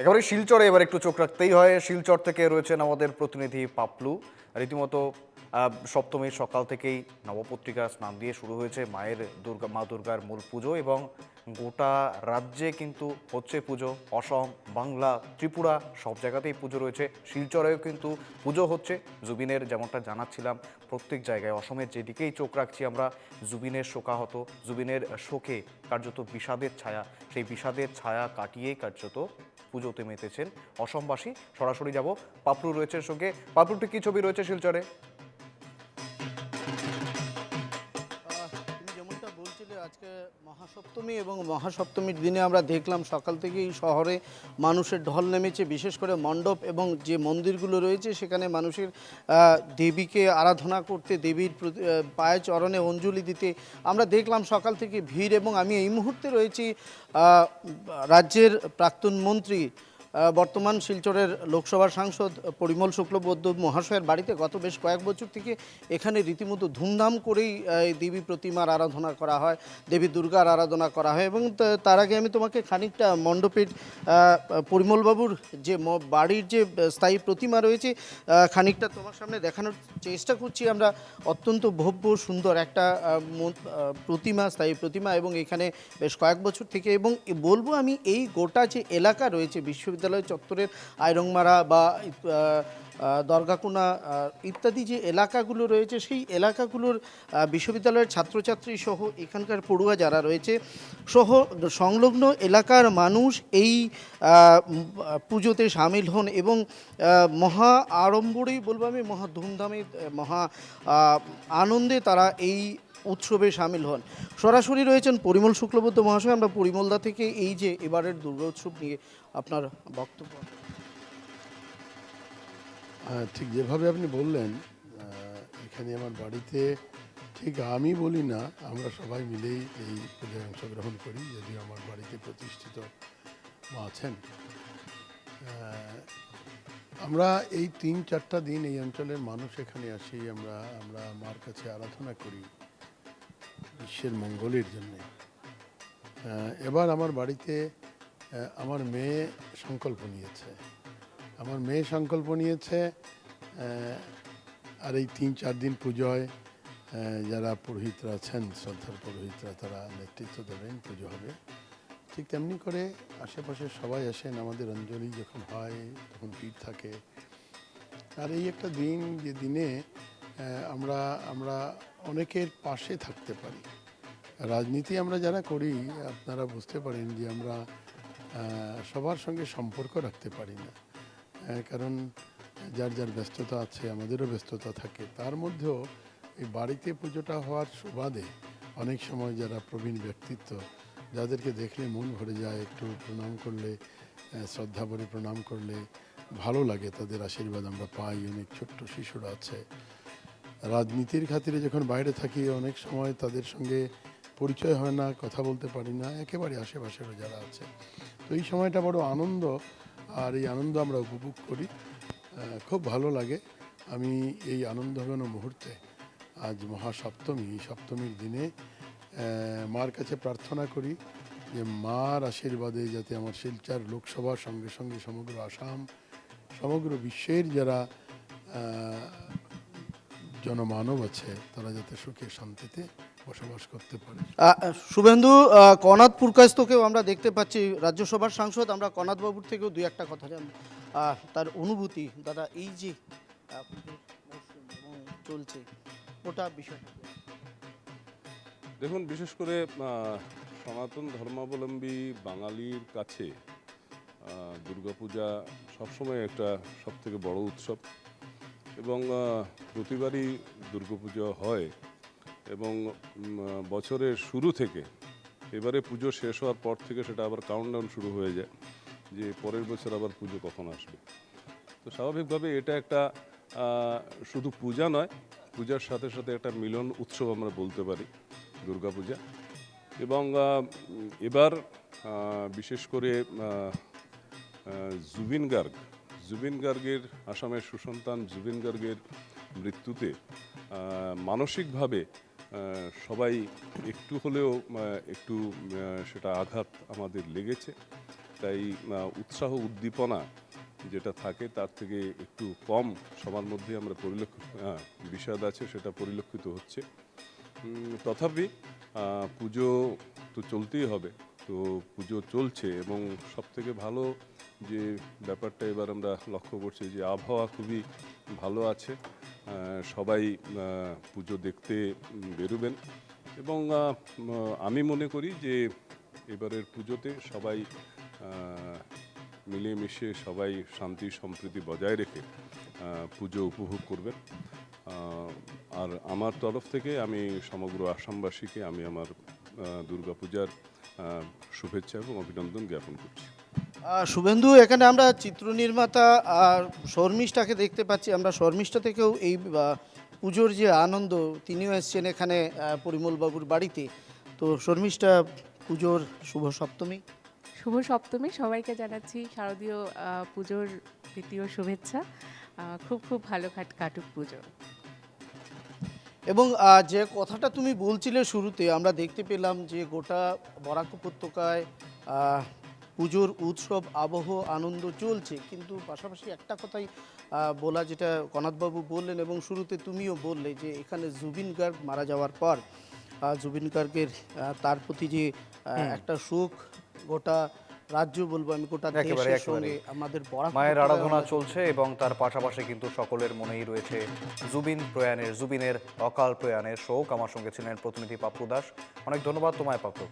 একেবারে শিলচরে এবার একটু চোখ রাখতেই হয়। শিলচর থেকে রয়েছেন আমাদের প্রতিনিধি পাপলু। রীতিমতো সপ্তমীর সকাল থেকেই নবপত্রিকা স্নান দিয়ে শুরু হয়েছে মা দুর্গার মূল পুজো, এবং গোটা রাজ্যে কিন্তু হচ্ছে পুজো। অসম, বাংলা, ত্রিপুরা সব জায়গাতেই পুজো রয়েছে। শিলচরেও কিন্তু পুজো হচ্ছে। জুবিনের যেমনটা জানাচ্ছিলাম, প্রত্যেক জায়গায় অসমের যেদিকেই চোখ রাখছি আমরা, জুবিনের শোকাহত, জুবিনের শোকে কার্যত বিষাদের ছায়া, সেই বিষাদের ছায়া কাটিয়েই কার্যত পুজোতে মেতেছেন অসমবাসী। সরাসরি যাব, পাপড়ু রয়েছে সঙ্গে। পাপড়ুটি কি ছবি রয়েছে শিলচরে? তুমি যেমনটা বলছিলে, আজকে মহাসপ্তমী এবং মহাসপ্তমীর দিনে আমরা দেখলাম সকাল থেকেই শহরে মানুষের ঢল নেমেছে। বিশেষ করে মণ্ডপ এবং যে মন্দিরগুলো রয়েছে সেখানে মানুষের দেবীকে আরাধনা করতে, দেবীর পায়ে চরণে অঞ্জলি দিতে আমরা দেখলাম সকাল থেকে ভিড়। এবং আমি এই মুহূর্তে রয়েছি রাজ্যের প্রাক্তন মন্ত্রী, বর্তমান শিলচরের লোকসভার সাংসদ পরিমল শুক্লবৈদ্য মহাশয়ের বাড়িতে। গত বেশ কয়েক বছর থেকে এখানে রীতিমতো ধুমধাম করেই দেবী প্রতিমার আরাধনা করা হয়, দেবী দুর্গার আরাধনা করা হয়। এবং তার আগে আমি তোমাকে খানিকটা মণ্ডপের পরিমলবাবুর যে বাড়ির যে স্থায়ী প্রতিমা রয়েছে খানিকটা তোমার সামনে দেখানোর চেষ্টা করছি আমরা। অত্যন্ত ভব্য সুন্দর একটা প্রতিমা, স্থায়ী প্রতিমা, এবং এখানে বেশ কয়েক বছর থেকে। এবং বলবো আমি, এই গোটা যে এলাকা রয়েছে বিশ্ববিদ্যালয় চত্বরের আইরংমারা বা দরগাকোনা ইত্যাদি যে এলাকাগুলো রয়েছে, সেই এলাকাগুলোর বিশ্ববিদ্যালয়ের ছাত্রছাত্রী সহ এখানকার পড়ুয়া যারা রয়েছে সহ সংলগ্ন এলাকার মানুষ এই পুজোতে সামিল হন। এবং মহা আড়ম্বরেই বলবো আমি, মহা ধুমধামে, মহা আনন্দে তারা এই উৎসবে সামিল হন। সরাসরি রয়েছেন পরিমল শুক্লবৈদ্য মহাশয়। আমরা পরিমলদা থেকে এই যে এবারের দুর্গা উৎসব নিয়ে আপনার বক্তব্য। ঠিক যেভাবে আপনি বললেন, এখানে আমার বাড়িতে ঠিক আমি বলি না, আমরা সবাই মিলেই এই পূজায় অংশগ্রহণ করি, যদিও আমার বাড়িতে প্রতিষ্ঠিত মা আছেন। আমরা এই ৩-৪টা দিন এই অঞ্চলের মানুষ এখানে আসি, আমরা আমরা মার কাছে আরাধনা করি বিশ্বের মঙ্গলের জন্যে। এবার আমার বাড়িতে আমার মেয়ে সংকল্প নিয়েছে, আর এই ৩-৪ দিন পুজোয় যারা পুরোহিতরা আছেন, শ্রদ্ধার পুরোহিতরা, তারা নেতৃত্ব দেবেন, পুজো হবে। ঠিক তেমনি করে আশেপাশে সবাই আসেন। আমাদের অঞ্জলি যখন হয় তখন ভিড় থাকে। আর এই একটা দিন, যে দিনে আমরা আমরা অনেকের পাশে থাকতে পারি। রাজনীতি আমরা যারা করি, আপনারা বুঝতে পারেন যে আমরা সবার সঙ্গে সম্পর্ক রাখতে পারি না, কারণ যার যার ব্যস্ততা আছে, আমাদেরও ব্যস্ততা থাকে। তার মধ্যেও এই বাড়িতে পুজোটা হওয়ার সুবাদে অনেক সময় যারা প্রবীণ ব্যক্তিত্ব, যাদেরকে দেখলে মন ভরে যায়, একটু প্রণাম করলে, শ্রদ্ধা ভরে প্রণাম করলে ভালো লাগে, তাদের আশীর্বাদ আমরা পাই। অনেক ছোট্ট শিশুরা আছে, রাজনীতির খাতিরে যখন বাইরে থাকি অনেক সময় তাদের সঙ্গে পরিচয় হয় না, কথা বলতে পারি না, একেবারে আশেপাশেরও যারা আছে। তো এই সময়টা বড় আনন্দ, আর এই আনন্দ আমরা উপভোগ করি, খুব ভালো লাগে। আমি এই আনন্দঘন মুহূর্তে, আজ মহাসপ্তমী, এই সপ্তমীর দিনে মার কাছে প্রার্থনা করি যে মার আশীর্বাদে যাতে আমার শিলচর লোকসভার সঙ্গে সঙ্গে সমগ্র আসাম, সমগ্র বিশ্বের যারা জনমানব আছে, তারা যাতে সুখে শান্তিতে বসবাস করতে পারে। শুভেন্দু, কনাদ পুরকাস্তকেও আমরা দেখতে পাচ্ছি, রাজ্যসভার সাংসদ। আমরা কনাদ বাবুর থেকেও দুই একটা কথা জানব, তার অনুভূতি। দাদা, এই যে চলছে ওটা বিষয়। দেখুন, বিশেষ করে সনাতন ধর্মাবলম্বী বাঙালির কাছে দুর্গাপূজা সবসময় একটা সবথেকে বড় উৎসব, এবং প্রতিবারই দুর্গাপূজা হয়। এবং বছরের শুরু থেকে, এবারে পুজো শেষ হওয়ার পর থেকে সেটা আবার কাউন্টডাউন শুরু হয়ে যায় যে পরের বছর আবার পুজো কখন আসবে। তো স্বাভাবিকভাবে এটা একটা শুধু পূজা নয়, পূজার সাথে সাথে একটা মিলন উৎসব আমরা বলতে পারি দুর্গাপূজা। এবং এবার বিশেষ করে জুবিন গার্গের, আসামের সুসন্তান জুবিন গার্গের মৃত্যুতে মানসিকভাবে সবাই একটু হলেও সেটা আঘাত আমাদের লেগেছে। তাই উৎসাহ উদ্দীপনা যেটা থাকে তার থেকে একটু কম সবার মধ্যে আমরা বিষাদ আছে সেটা পরিলক্ষিত হচ্ছে। তথাপি পুজো তো চলতেই হবে, তো পুজো চলছে এবং সবথেকে ভালো যে ব্যাপারটা এবার আমরা লক্ষ্য করছি যে আবহাওয়া খুবই ভালো আছে। সবাই পুজো দেখতে বেরোবেন এবং আমি মনে করি যে এবারের পুজোতে সবাই মিলেমিশে সবাই শান্তি সম্প্রীতি বজায় রেখে পুজো উপভোগ করবেন। আর আমার তরফ থেকে আমি সমগ্র আসামবাসীকে আমি আমার দুর্গাপূজার শুভেচ্ছা এবং অভিনন্দন জ্ঞাপন করছি। শুভেন্দু, এখানে আমরা চিত্রনির্মাতা আর শর্মিষ্ঠাকে দেখতে পাচ্ছি। আমরা শর্মিষ্ঠা থেকেও এই পুজোর যে আনন্দ, তিনিও এসছেন এখানে পরিমলবাবুর বাড়িতে। তো শর্মিষ্ঠা, পুজোর শুভ সপ্তমী। শুভ সপ্তমী সবাইকে জানাচ্ছি শারদীয় পুজোর দ্বিতীয় শুভেচ্ছা। খুব খুব ভালো কাটুক পুজো। এবং যে কথাটা তুমি বলছিলে শুরুতে, আমরা দেখতে পেলাম যে গোটা বরাক উপত্যকায় পুজোর উৎসব আবহ আনন্দ চলছে, কিন্তু পাশাপাশি একটা কথাই বলা, যেটা কনাথবাবু বললেন এবং শুরুতে তুমিও বললে, যে এখানে জুবিন গার্গ মারা যাওয়ার পর জুবিন গার্গের তার প্রতি যে একটা শোক গোটা রাজ্য, বলবো আমি, গোটা দেশের সঙ্গে আমাদের মায়ের আরাধনা চলছে এবং তার পাশাপাশি কিন্তু সকলের মনেই রয়েছে জুবিনের অকাল প্রয়াণের শোক। আমার সঙ্গে ছিলেন প্রতিনিধি পাপ্পু দাস। অনেক ধন্যবাদ তোমায় পাপ্পু।